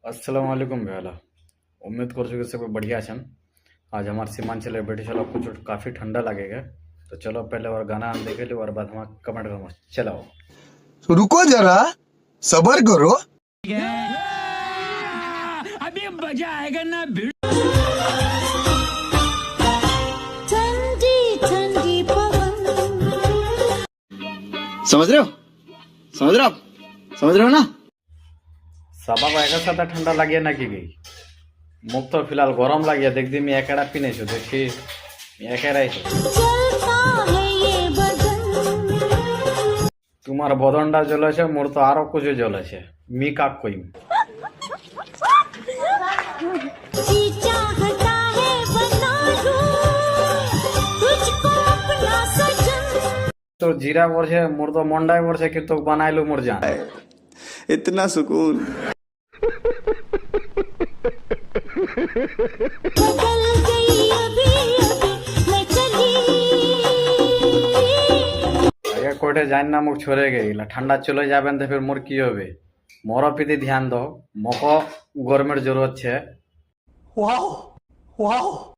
अस्सलाम वालेकुम भैया। उम्मीद कर कि सब बढ़िया छन। आज हमारे सीमांचल बैठे चलो कुछ काफ़ी ठंडा लगेगा। तो चलो पहले और गाना हम देखे लो और बाद हम कमेंट करो। चलो तो रुको जरा, सबर करो। अभी मजा आएगा ना भिड़। ठंडी ठंडी पवन। समझ रहे हो? समझ रहे हो आप? समझ रहे हो ना? सबा को एक साथ ठंडा लगे ना कि गई मुख तो फिलहाल गरम लगे। देख दी मैं एक पिने छो देखी मैं एक चलता है ये बदन। तुम्हार बदनटा जले छे मोर तो आरो कुछ जले छे मी का कोई जी चाहता है बना दूं तुझको अपना सजन। तो जीरा बोर छे मोर तो मंडाई बोर छे कि तो बनाइलु मोर जान। इतना सुकून। बदल गई अभी अभी मैं चली। आगे कोठे जान ना मुख छोड़े गई ठंडा चले जाबेन तो फिर मोर की होबे। मोर प्रति ध्यान दो। मको गरमेर जरूरत छे। Wow wow.